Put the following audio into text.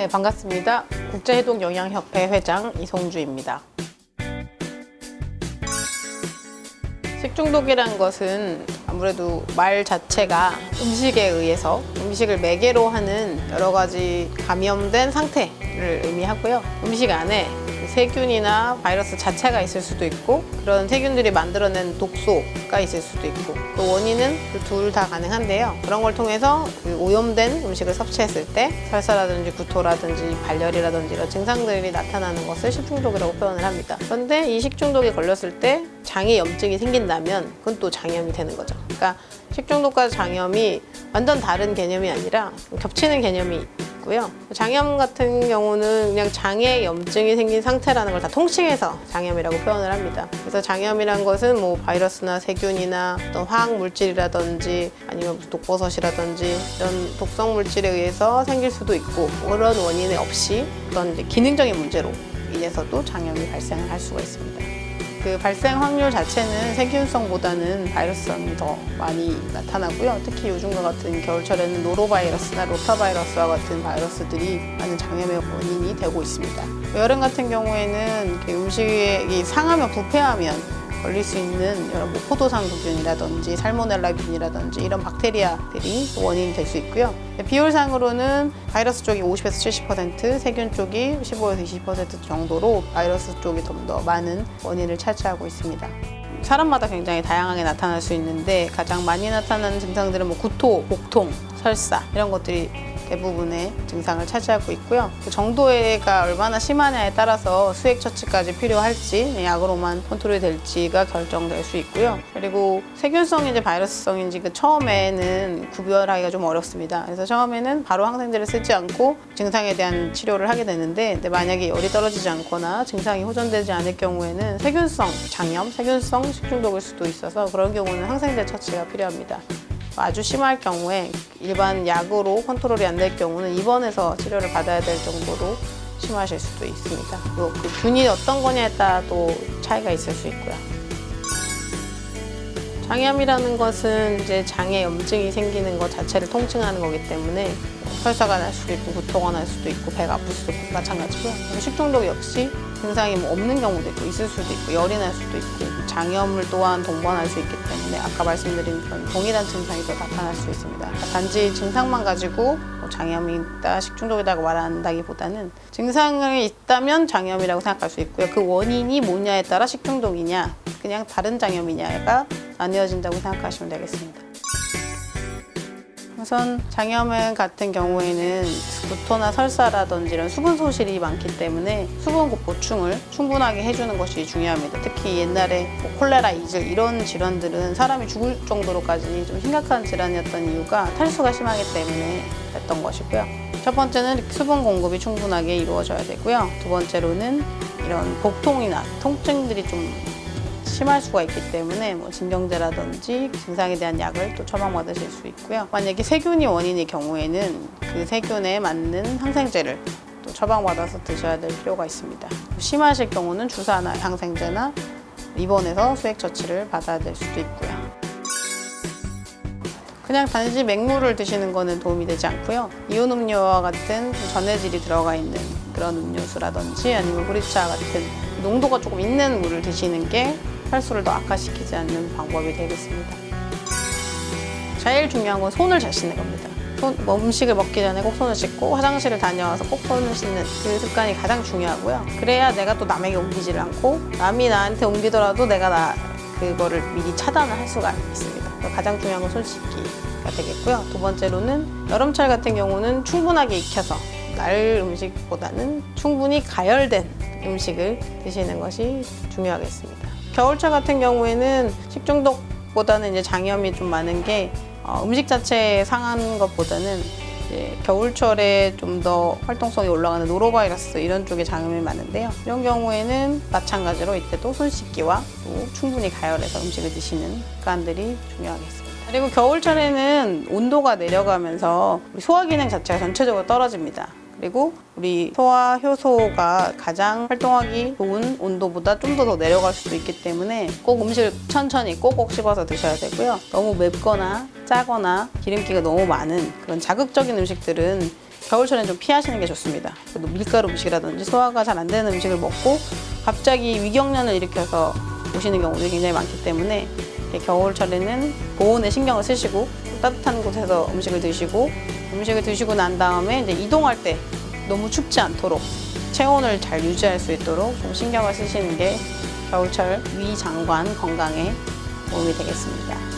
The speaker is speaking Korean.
네, 반갑습니다. 국제해독영양협회 회장 이송주입니다. 식중독이란 것은 아무래도 말 자체가 음식에 의해서 음식을 매개로 하는 여러 가지 감염된 상태를 의미하고요. 음식 안에 세균이나 바이러스 자체가 있을 수도 있고 그런 세균들이 만들어낸 독소가 있을 수도 있고 그 원인은 그 둘 다 가능한데요. 그런 걸 통해서 그 오염된 음식을 섭취했을 때 설사라든지 구토라든지 발열이라든지 이런 증상들이 나타나는 것을 식중독이라고 표현을 합니다. 그런데 이 식중독에 걸렸을 때 장에 염증이 생긴다면 그건 또 장염이 되는 거죠. 그러니까 식중독과 장염이 완전 다른 개념이 아니라 겹치는 개념이 있고요. 장염 같은 경우는 그냥 장에 염증이 생긴 상태라는 걸 다 통칭해서 장염이라고 표현을 합니다. 그래서 장염이란 것은 뭐 바이러스나 세균이나 어떤 화학 물질이라든지 아니면 독버섯이라든지 이런 독성 물질에 의해서 생길 수도 있고 그런 원인 없이 어떤 이제 기능적인 문제로 인해서도 장염이 발생을 할 수가 있습니다. 그 발생 확률 자체는 세균성보다는 바이러스성이 더 많이 나타나고요. 특히 요즘과 같은 겨울철에는 노로바이러스나 로타바이러스와 같은 바이러스들이 많은 장염의 원인이 되고 있습니다. 여름 같은 경우에는 음식이 상하면 부패하면 걸릴 수 있는 여러 포도상구균이라든지 살모넬라균이라든지 이런 박테리아들이 원인이 될 수 있고요. 비율상으로는 바이러스 쪽이 50에서 70%, 세균 쪽이 15에서 20% 정도로 바이러스 쪽이 좀 더 많은 원인을 차지하고 있습니다. 사람마다 굉장히 다양하게 나타날 수 있는데 가장 많이 나타나는 증상들은 뭐 구토, 복통, 설사 이런 것들이 대부분의 증상을 차지하고 있고요. 그 정도가 얼마나 심하냐에 따라서 수액 처치까지 필요할지 약으로만 컨트롤이 될지가 결정될 수 있고요. 그리고 세균성인지 바이러스성인지 그 처음에는 구별하기가 좀 어렵습니다. 그래서 처음에는 바로 항생제를 쓰지 않고 증상에 대한 치료를 하게 되는데 근데 만약에 열이 떨어지지 않거나 증상이 호전되지 않을 경우에는 세균성 장염, 세균성 식중독일 수도 있어서 그런 경우는 항생제 처치가 필요합니다. 아주 심할 경우에 일반 약으로 컨트롤이 안 될 경우는 입원해서 치료를 받아야 될 정도로 심하실 수도 있습니다. 그 균이 어떤 거냐에 따라 또 차이가 있을 수 있고요. 장염이라는 것은 이제 장에 염증이 생기는 것 자체를 통칭하는 거기 때문에 설사가 날 수도 있고 구토가 날 수도 있고 배가 아플 수도 있고 마찬가지고요. 식중독 역시 증상이 뭐 없는 경우도 있고 있을 수도 있고 열이 날 수도 있고 장염을 또한 동반할 수 있기 때문에 아까 말씀드린 그런 동일한 증상이 더 나타날 수 있습니다. 단지 증상만 가지고 장염이 있다, 식중독이라고 말한다기보다는 증상이 있다면 장염이라고 생각할 수 있고요. 그 원인이 뭐냐에 따라 식중독이냐 그냥 다른 장염이냐가 나뉘어진다고 생각하시면 되겠습니다. 우선 장염 같은 경우에는 구토나 설사라든지 이런 수분 소실이 많기 때문에 수분 보충을 충분하게 해주는 것이 중요합니다. 특히 옛날에 뭐 콜레라, 이질 이런 질환들은 사람이 죽을 정도로까지 좀 심각한 질환이었던 이유가 탈수가 심하기 때문에 됐던 것이고요. 첫 번째는 수분 공급이 충분하게 이루어져야 되고요. 두 번째로는 이런 복통이나 통증들이 좀 심할 수가 있기 때문에 뭐 진정제라든지 증상에 대한 약을 또 처방받으실 수 있고요. 만약에 세균이 원인일 경우에는 그 세균에 맞는 항생제를 또 처방받아서 드셔야 될 필요가 있습니다. 심하실 경우는 주사나 항생제나 입원해서 수액 처치를 받아야 될 수도 있고요. 그냥 단지 맹물을 드시는 거는 도움이 되지 않고요. 이온 음료와 같은 전해질이 들어가 있는 그런 음료수라든지 아니면 보리차 같은 농도가 조금 있는 물을 드시는 게 탈수를 더 악화시키지 않는 방법이 되겠습니다. 제일 중요한 건 손을 잘 씻는 겁니다. 음식을 먹기 전에 꼭 손을 씻고 화장실을 다녀와서 꼭 손을 씻는 그 습관이 가장 중요하고요. 그래야 내가 또 남에게 옮기지를 않고 남이 나한테 옮기더라도 내가 그거를 미리 차단을 할 수가 있습니다. 가장 중요한 건 손 씻기가 되겠고요. 두 번째로는 여름철 같은 경우는 충분하게 익혀서 날 음식보다는 충분히 가열된 음식을 드시는 것이 중요하겠습니다. 겨울철 같은 경우에는 식중독보다는 이제 장염이 좀 많은 게 음식 자체에 상한 것보다는 이제 겨울철에 좀 더 활동성이 올라가는 노로바이러스 이런 쪽에 장염이 많은데요. 이런 경우에는 마찬가지로 이때도 손 씻기와 또 충분히 가열해서 음식을 드시는 습관들이 중요하겠습니다. 그리고 겨울철에는 온도가 내려가면서 소화 기능 자체가 전체적으로 떨어집니다. 그리고 우리 소화 효소가 가장 활동하기 좋은 온도보다 좀 더 내려갈 수도 있기 때문에 꼭 음식을 천천히 꼭꼭 씹어서 드셔야 되고요. 너무 맵거나 짜거나 기름기가 너무 많은 그런 자극적인 음식들은 겨울철엔 좀 피하시는 게 좋습니다. 그래도 밀가루 음식이라든지 소화가 잘 안 되는 음식을 먹고 갑자기 위경련을 일으켜서 오시는 경우들이 굉장히 많기 때문에 겨울철에는 보온에 신경을 쓰시고 따뜻한 곳에서 음식을 드시고 난 다음에 이제 이동할 때 너무 춥지 않도록 체온을 잘 유지할 수 있도록 좀 신경을 쓰시는 게 겨울철 위장관 건강에 도움이 되겠습니다.